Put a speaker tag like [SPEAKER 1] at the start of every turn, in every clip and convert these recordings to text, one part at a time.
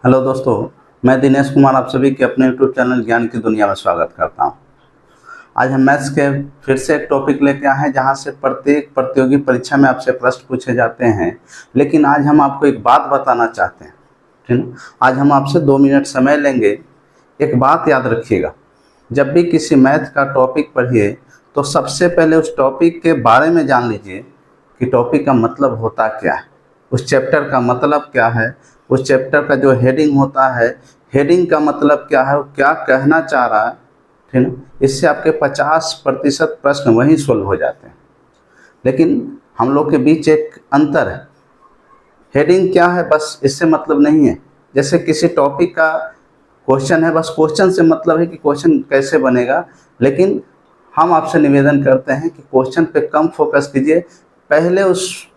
[SPEAKER 1] Hello दोस्तों, मैं दिनेश कुमार आप सभी के अपने यूट्यूब चैनल ज्ञान की दुनिया में स्वागत करता हूं। आज हम मैथ्स के फिर से एक टॉपिक लेके आए हैं जहां से प्रत्येक प्रतियोगी परीक्षा में आपसे प्रश्न पूछे जाते हैं। लेकिन आज हम आपको एक बात बताना चाहते हैं, ठीक है। आज हम आपसे 2 मिनट समय लेंगे। एक बात याद रखिएगा, जब भी किसी मैथ का टॉपिक पढ़िए तो सबसे पहले उस टॉपिक के बारे में जान लीजिए कि टॉपिक का मतलब होता क्या है, उस चैप्टर का मतलब क्या है, उस चैप्टर का जो हेडिंग होता है, हेडिंग का मतलब क्या है, वो क्या कहना चाह रहा है, ठीक है। इससे आपके 50% प्रश्न वहीं सोल्व हो जाते हैं। लेकिन हम लोग के बीच एक अंतर है, हेडिंग क्या है बस इससे मतलब नहीं है। जैसे किसी टॉपिक का क्वेश्चन है, बस क्वेश्चन से मतलब है कि क्वेश्चन कैसे बनेगा। लेकिन हम आपसे निवेदन करते हैं कि क्वेश्चन पे कम फोकस कीजिए, पहले उस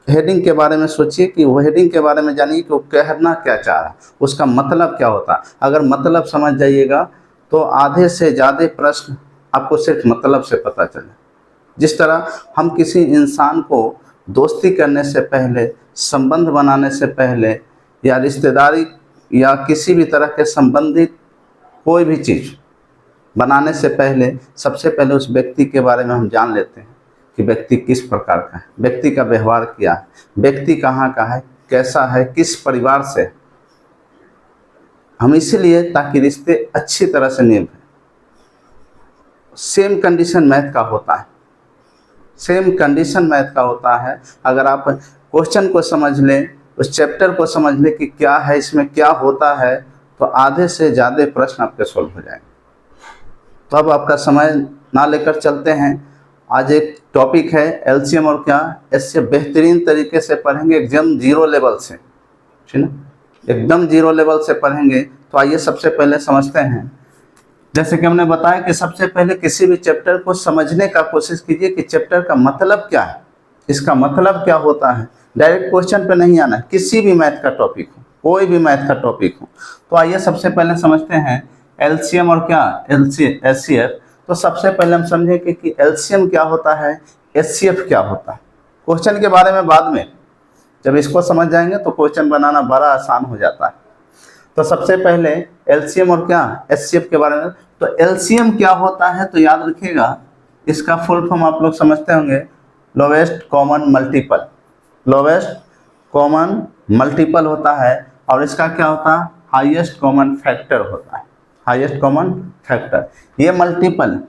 [SPEAKER 1] हेडिंग के बारे में सोचिए कि वो हेडिंग के बारे में जानिए कि वो कहना क्या चाह रहा है, उसका मतलब क्या होता है। अगर मतलब समझ जाइएगा तो आधे से ज़्यादा प्रश्न आपको सिर्फ मतलब से पता चले। जिस तरह हम किसी इंसान को दोस्ती करने से पहले, संबंध बनाने से पहले, या रिश्तेदारी या किसी भी तरह के संबंधित कोई भी चीज़ बनाने से पहले सबसे पहले उस व्यक्ति के बारे में हम जान लेते हैं कि व्यक्ति किस प्रकार का है, व्यक्ति का व्यवहार क्या है, व्यक्ति कहाँ का है, कैसा है, किस परिवार से है। हम इसीलिए ताकि रिश्ते अच्छी तरह से निभाएं। सेम कंडीशन मैथ का होता है, सेम कंडीशन मैथ का होता है। अगर आप क्वेश्चन को समझ लें, उस चैप्टर को समझ लें कि क्या है, इसमें क्या होता है, तो आधे से ज़्यादा प्रश्न आपके सोल्व हो जाएंगे। तो अब आपका समय ना लेकर चलते हैं। आज एक टॉपिक है एलसीएम और क्या एचसीएफ, बेहतरीन तरीके से पढ़ेंगे, एकदम जीरो लेवल से, ठीक है, एकदम जीरो लेवल से पढ़ेंगे। तो आइए सबसे पहले समझते हैं। जैसे कि हमने बताया कि सबसे पहले किसी भी चैप्टर को समझने का कोशिश कीजिए कि चैप्टर का मतलब क्या है, इसका मतलब क्या होता है। डायरेक्ट क्वेश्चन पे नहीं आना, किसी भी मैथ का टॉपिक हो, कोई भी मैथ का टॉपिक हो। तो आइए सबसे पहले समझते हैं एलसीएम और क्या एचसीएफ। तो सबसे पहले हम समझें कि एलसीएम क्या होता है, एचसीएफ क्या होता है। क्वेश्चन के बारे में बाद में, जब इसको समझ जाएंगे तो क्वेश्चन बनाना बड़ा आसान हो जाता है। तो सबसे पहले एलसीएम और क्या एचसीएफ के बारे में। तो एलसीएम क्या होता है तो याद रखिएगा, इसका फुल फॉर्म आप लोग समझते होंगे, lowest common multiple. Lowest common multiple होता है, और इसका क्या होता है, हाईएस्ट कॉमन फैक्टर होता है। हाईएस्ट कॉमन फैक्टर, ये मल्टीपल,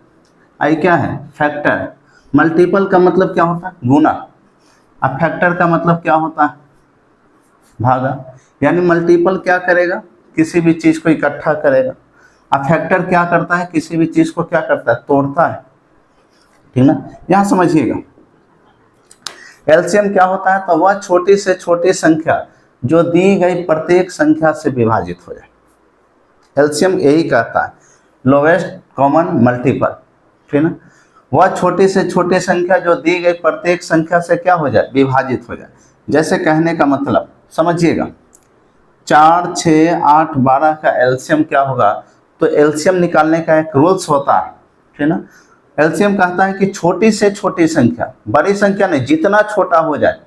[SPEAKER 1] आई क्या है, फैक्टर। मल्टीपल का मतलब क्या होता है, गुना। अब फैक्टर का मतलब क्या होता है, भागा। यानी मल्टीपल क्या करेगा, किसी भी चीज को इकट्ठा करेगा। अब फैक्टर क्या करता है, किसी भी चीज को क्या करता है, तोड़ता है, ठीक ना। यहां समझिएगा एलसीएम क्या होता है, तो वह छोटी से छोटी संख्या जो दी गई प्रत्येक संख्या से विभाजित हो जाए। एलसीएम यही कहता है, लोवेस्ट कॉमन मल्टीपल, ठीक ना। वह छोटी से छोटी संख्या जो दी गई प्रत्येक संख्या से क्या हो जाए, विभाजित हो जाए। जैसे कहने का मतलब समझिएगा, 4, 6, 8, 12 का एलसीएम क्या होगा। तो एलसीएम निकालने का एक रूल्स होता है, ठीक ना। एलसीएम कहता है कि छोटी से छोटी संख्या, बड़ी संख्या नहीं, जितना छोटा हो जाए,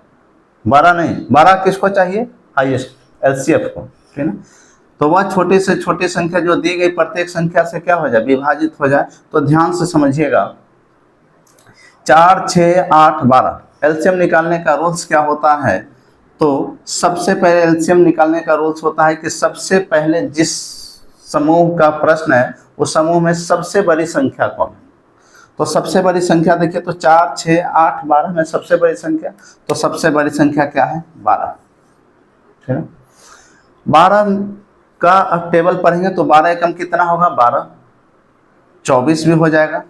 [SPEAKER 1] 12 नहीं, 12 किसको चाहिए, हाईएस्ट एलसीएफ को, ठीक ना। तो वह छोटी से छोटी संख्या जो दी गई प्रत्येक संख्या से क्या हो जाए, विभाजित हो जाए। तो ध्यान से समझिएगा, 4, 6, 8, 12 एलसीएम निकालने का रूल्स क्या होता है। तो सबसे पहले एलसीएम निकालने का रूल्स होता है कि सबसे पहले जिस समूह का प्रश्न है उस समूह में सबसे बड़ी संख्या कौन है। तो सबसे बड़ी संख्या देखिए, तो 4, 6, 8, 12 में सबसे बड़ी संख्या, तो सबसे बड़ी संख्या क्या है, 12, ठीक है। 12 का अब टेबल पढ़ेंगे तो 12 एकम कितना होगा, 12, 24 भी हो जाएगा,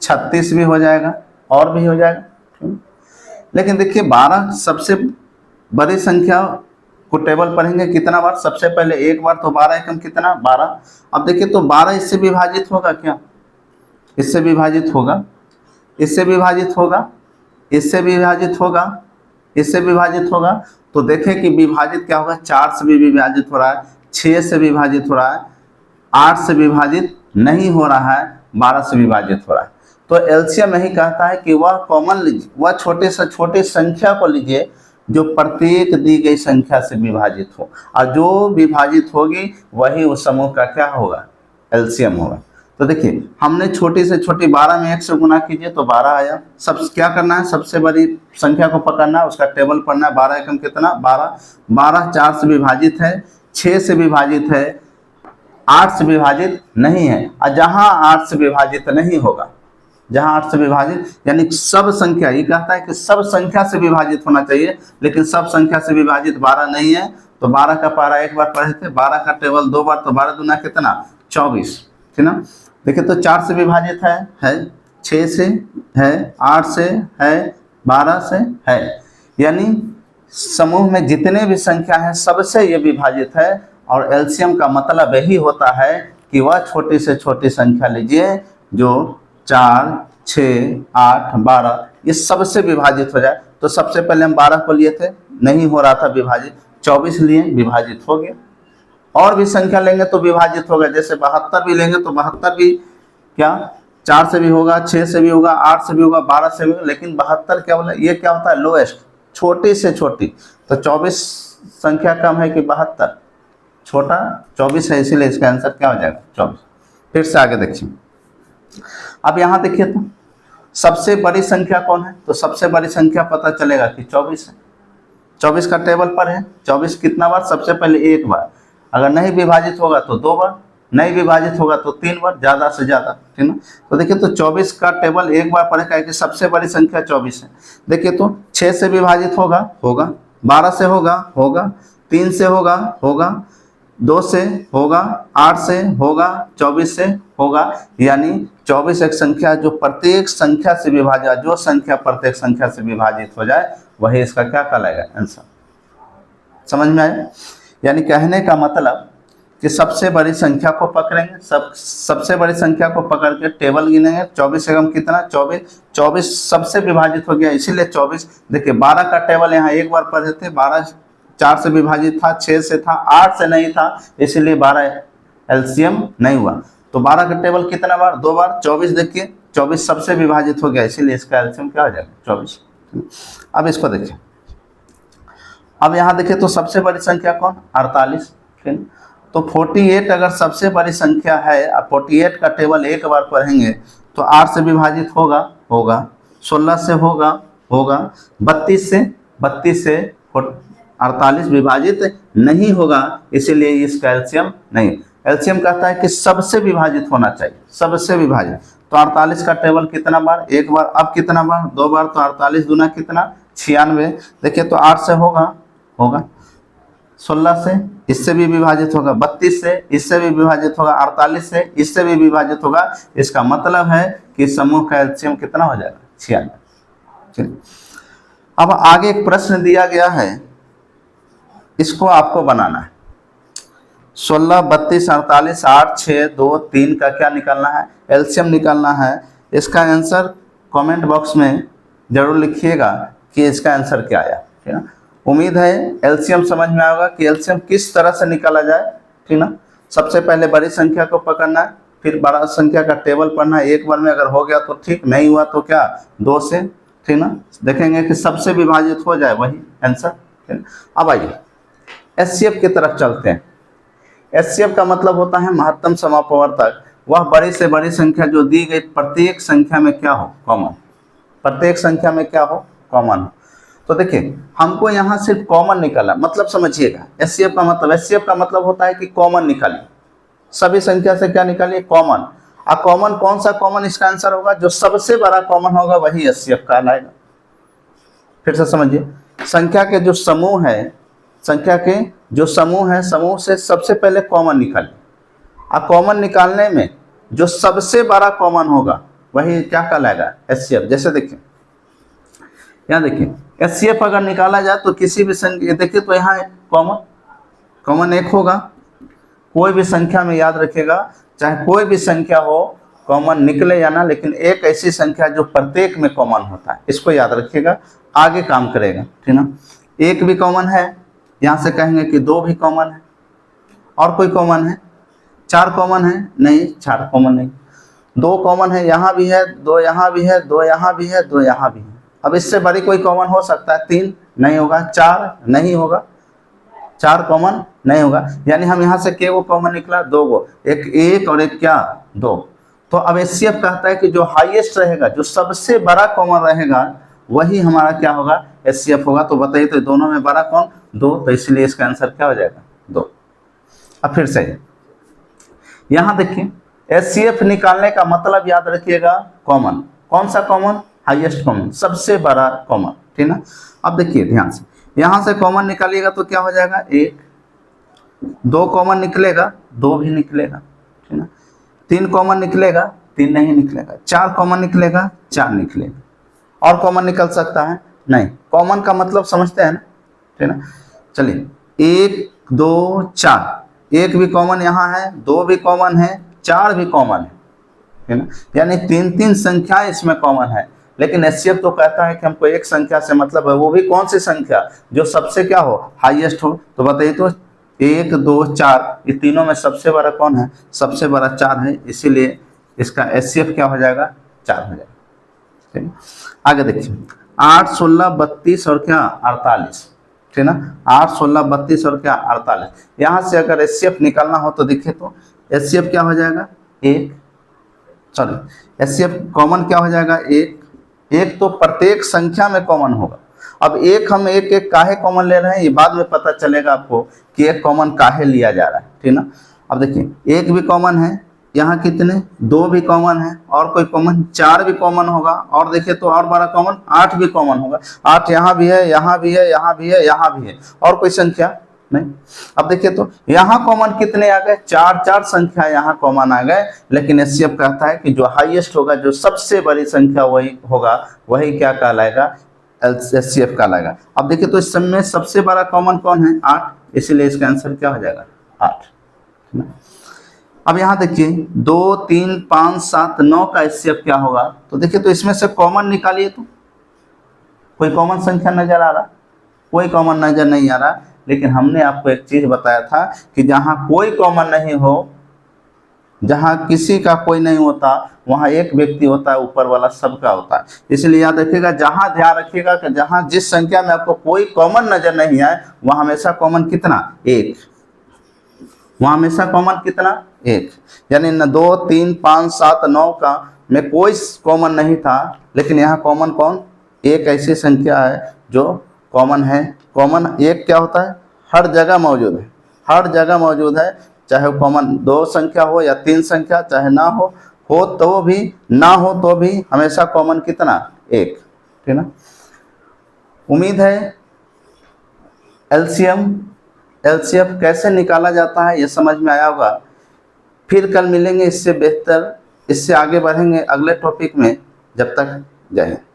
[SPEAKER 1] 36 भी हो जाएगा, और भी हो जाएगा। लेकिन देखिए 12 सबसे बड़ी संख्या को टेबल पढ़ेंगे कितना बार, सबसे पहले एक बार, तो 12 एकम कितना, 12। अब देखिए तो 12 इससे विभाजित होगा क्या, इससे विभाजित होगा, इससे विभाजित होगा, इससे विभाजित होगा, इससे विभाजित होगा। तो देखें कि विभाजित क्या होगा, 4 से भी विभाजित हो रहा है, 6 से विभाजित हो रहा है, 8 से विभाजित नहीं हो रहा है, 12 से विभाजित हो रहा है। तो एलसीएम यही कहता है कि वह कॉमन लीजिए, वह छोटे से छोटे संख्या को लीजिए जो प्रत्येक दी गई संख्या से विभाजित हो, और जो विभाजित होगी वही उस समूह का क्या होगा, एलसीएम होगा। तो देखिए हमने छोटी से छोटी 12 में 1 से गुना कीजिए तो 12 आया। सब क्या करना है, सबसे बड़ी संख्या को पकड़ना है, उसका टेबल पढ़ना है। 12 एकम कितना, 12। 12 4 से विभाजित है, 6 से विभाजित है, 8 से विभाजित नहीं है। और जहां 8 से विभाजित नहीं होगा, जहां 8 से विभाजित यानी सब संख्या, ये कहता है कि सब संख्या से विभाजित होना चाहिए, लेकिन सब संख्या से विभाजित 12 नहीं है। तो 12 का पारा एक बार पढ़े थे, 12 का टेबल 2 बार, तो 12 दूना कितना, 24, ठीक ना। देखिए तो 4 से विभाजित है, 6 से है, 8 से है, 12 से है। यानी समूह में जितने भी संख्या है सबसे ये विभाजित है। और एलसीएम का मतलब यही होता है कि वह छोटी से छोटी संख्या लीजिए जो 4, 6, 8, 12 ये सबसे विभाजित हो जाए। तो सबसे पहले हम 12 को लिए थे, नहीं हो रहा था विभाजित, 24 लिए, विभाजित हो गया। और भी संख्या लेंगे तो विभाजित होगा, जैसे 72 भी लेंगे तो 72 भी क्या 4 से भी होगा, 6 से भी होगा, 8 से भी होगा, 12 से भी होगा। लेकिन 72 क्या बोला, ये क्या होता है, लोएस्ट, छोटी से छोटी। तो 24 संख्या कम है कि 72, छोटा 24 है, इसीलिए इसका आंसर क्या हो जाएगा, 24। फिर से आगे देखिए, अब यहाँ देखिए तो सबसे बड़ी संख्या कौन है, तो सबसे बड़ी संख्या पता चलेगा कि 24 है। 24 का टेबल पर है, 24 कितना बार, सबसे पहले एक बार, अगर नहीं विभाजित होगा तो 2 बार, नहीं विभाजित होगा तो 3 बार, ज़्यादा से ज़्यादा, ठीक ना। तो देखिए तो 24 का टेबल एक बार पढ़ेगा कि सबसे बड़ी संख्या 24 है। देखिए तो 6 से विभाजित होगा, 12 से होगा, 3 से होगा, 2 से होगा, 8 से होगा, 24 से होगा। यानी 24 एक संख्या जो प्रत्येक संख्या से विभाजित, जो संख्या प्रत्येक संख्या से विभाजित हो जाए वही इसका क्या कहलाएगा, आंसर। समझ में आया। यानी कहने का मतलब कि सबसे बड़ी संख्या को पकड़ेंगे, सबसे बड़ी संख्या को पकड़ के टेबल गिनेंगे। 24 एकम कितना, 24 सबसे विभाजित हो गया, इसीलिए 24। देखिए 12 का टेबल यहाँ एक बार पढ़े थे, 12 4 से विभाजित था, 6 से था, 8 से नहीं था, इसलिए 12 एलसीएम नहीं हुआ। तो 12 का टेबल कितना बार, 2 बार। 24 देखिए, 24 सबसे विभाजित हो गया, इसीलिए इसका एलसीएम क्या हो जाएगा, 24। अब इसको देखिए, अब यहाँ देखिए तो सबसे बड़ी संख्या कौन, 48, ठीक। तो 48 अगर सबसे बड़ी संख्या है, अब 48 का टेबल एक बार पढ़ेंगे तो 8 से विभाजित होगा, 16 से होगा, 32 से 48 विभाजित नहीं होगा, इसीलिए इसका एलसीएम नहीं। एलसीएम कहता है कि सबसे विभाजित होना चाहिए, सबसे विभाजित। तो 48 का टेबल कितना बार, एक बार, अब कितना बार, 2 बार। तो 48 दूना कितना, 96। देखिए तो 8 से होगा, 16 से इससे भी विभाजित होगा, 32 से इससे भी विभाजित होगा, 48 से इससे भी विभाजित होगा। इसका मतलब है कि समूह का एलसीएम कितना हो जाएगा, 96। अब आगे एक प्रश्न दिया गया है, इसको आपको बनाना है। 16, 32, 48, 8, 6, 2, 3 का क्या निकालना है, एलसीएम निकालना है। इसका आंसर कमेंट बॉक्स में जरूर लिखिएगा कि इसका आंसर क्या आया, ठीक है। उम्मीद है एलसीएम समझ में आएगा कि एलसीएम किस तरह से निकाला जाए, ठीक ना। सबसे पहले बड़ी संख्या को पकड़ना है, फिर बड़ा संख्या का टेबल पढ़ना है। एक बार में अगर हो गया तो ठीक, नहीं हुआ तो क्या 2 से, ठीक ना। देखेंगे कि सबसे विभाजित हो जाए वही आंसर, ठीक। अब आइए एचसीएफ की तरफ चलते हैं। एचसीएफ का मतलब होता है महत्तम समापवर्तक, वह बड़ी से बड़ी संख्या जो दी गई प्रत्येक संख्या में क्या हो, कॉमन, प्रत्येक संख्या में क्या हो, कॉमन हो। तो देखिए हमको यहाँ सिर्फ कॉमन निकाला, मतलब समझिएगा एचसीएफ का मतलब, एचसीएफ का मतलब होता है कि कॉमन निकालिए, सभी संख्या से क्या निकालिए, कॉमन। और कॉमन कौन सा कॉमन इसका आंसर होगा, जो सबसे बड़ा कॉमन होगा वही एचसीएफ कहलाएगा। फिर से समझिए, संख्या के जो समूह है, संख्या के जो समूह है, समूह से सबसे पहले कॉमन निकालिए, और कॉमन निकालने में जो सबसे बड़ा कॉमन होगा वही क्या कहलाएगा, एचसीएफ। जैसे देखिए यहाँ देखिए एचसीएफ अगर निकाला जाए तो किसी भी संख्या, देखिए तो यहाँ कॉमन एक होगा, कोई भी संख्या में याद रखिएगा, चाहे कोई भी संख्या हो, कॉमन निकले या ना, लेकिन एक ऐसी संख्या जो प्रत्येक में कॉमन होता है, इसको याद रखिएगा, आगे काम करेगा, ठीक ना। एक भी कॉमन है, यहाँ से कहेंगे कि 2 भी कॉमन है, और कोई कॉमन है, 4 कॉमन है, नहीं 4 कॉमन नहीं, 2 कॉमन है, यहाँ भी है 2, यहाँ भी है 2, यहाँ भी है 2, यहाँ भी है। अब इससे बड़ी कोई कॉमन हो सकता है, 3 नहीं होगा, 4 नहीं होगा, 4 कॉमन नहीं होगा, यानी हम यहाँ से के गो कॉमन निकला, 2 गो, एक और एक क्या 2। तो अब एचसीएफ कहता है कि जो हाईएस्ट रहेगा, जो सबसे बड़ा कॉमन रहेगा, वही हमारा क्या होगा, एचसीएफ होगा। तो बताइए तो दोनों में बड़ा कौन, 2, तो इसलिए इसका आंसर क्या हो जाएगा, 2। अब फिर से यहाँ देखिए, एचसीएफ निकालने का मतलब याद रखिएगा कॉमन, कौन सा कॉमन, हाईएस्ट कॉमन, सबसे बड़ा कॉमन, ठीक ना। अब देखिए ध्यान से, यहाँ से कॉमन निकालिएगा तो क्या हो जाएगा, 1, 2 कॉमन निकलेगा, 2 भी निकलेगा, ठीक ना। 3 कॉमन निकलेगा, 3 नहीं निकलेगा। 4 कॉमन निकलेगा, 4 निकलेगा। और कॉमन निकल सकता है नहीं, कॉमन का मतलब समझते हैं ना, ठीक ना। चलिए 1 2 4, 1 भी कॉमन यहाँ है, 2 भी कॉमन है, 4 भी कॉमन है ना, यानी 3 संख्या इसमें कॉमन है। लेकिन एचसीएफ तो कहता है कि हमको एक संख्या से मतलब है, वो भी कौन सी संख्या, जो सबसे क्या हो, हाईएस्ट हो। तो बताइए तो 1 2 4, ये तीनों में सबसे बड़ा कौन है, सबसे बड़ा 4 है, इसीलिए इसका एचसीएफ क्या हो जाएगा, 4 हो जाएगा, ठीक है। आगे देखिए 8 16 32 और क्या 48, ठीक ना। 8 16 32 और क्या 48, यहाँ से अगर एचसीएफ निकालना हो तो देखिए तो एचसीएफ क्या हो जाएगा, 1, सॉरी एचसीएफ कॉमन क्या हो जाएगा, 1 तो प्रत्येक संख्या में कॉमन होगा। अब हम एक काहे कॉमन ले रहे हैं, ये बाद में पता चलेगा आपको कि एक कॉमन काहे लिया जा रहा है, ठीक ना। अब देखिए 1 भी कॉमन है, यहाँ कितने 2 भी कॉमन है, और कोई कॉमन 4 भी कॉमन होगा, और देखिए तो और बड़ा कॉमन 8 भी कॉमन होगा। 8 यहाँ भी है, यहाँ भी है, यहाँ भी है, यहाँ भी है, और कोई संख्या नहीं। अब देखिए तो यहाँ कॉमन कितने आ गए, 4 संख्या यहाँ कॉमन आ गए। लेकिन एचसीएफ कहता है कि जो हाईएस्ट होगा, जो सबसे बड़ी संख्या वही होगा, वही क्या कहलाएगा, एचसीएफ कहलाएगा। अब देखिए तो इस सब में सबसे बड़ा कॉमन कौन है, 8, इसीलिए इसका आंसर क्या हो जाएगा, 8। अब यहाँ देखिए 2 3 5 7 9 का एचसीएफ क्या होगा, तो देखिए तो इसमें से कॉमन निकालिए तो कोई कॉमन संख्या नजर आ रहा, कोई कॉमन नजर नहीं आ रहा। लेकिन हमने आपको एक चीज बताया था कि जहां कोई कॉमन नहीं हो, जहां किसी का कोई नहीं होता, वहां एक व्यक्ति होता है, ऊपर वाला सबका होता है। इसलिए याद रखिएगा, जहां ध्यान रखिएगा कि जहां जिस संख्या में आपको कोई कॉमन नजर नहीं आए, वहां हमेशा कॉमन कितना, 1, वहां हमेशा कॉमन कितना, 1। यानी 2 3 5 7 9 का में कोई कॉमन नहीं था, लेकिन यहाँ कॉमन कौन, एक ऐसी संख्या है जो कॉमन है। कॉमन एक क्या होता है, हर जगह मौजूद है, हर जगह मौजूद है, चाहे वो कॉमन 2 संख्या हो या 3 संख्या, चाहे ना हो तो भी, ना हो तो भी, हमेशा कॉमन कितना, 1, ठीक ना। उम्मीद है एलसीएम कैसे निकाला जाता है ये समझ में आया होगा। फिर कल मिलेंगे इससे बेहतर, इससे आगे बढ़ेंगे अगले टॉपिक में। जब तक जय हिंद।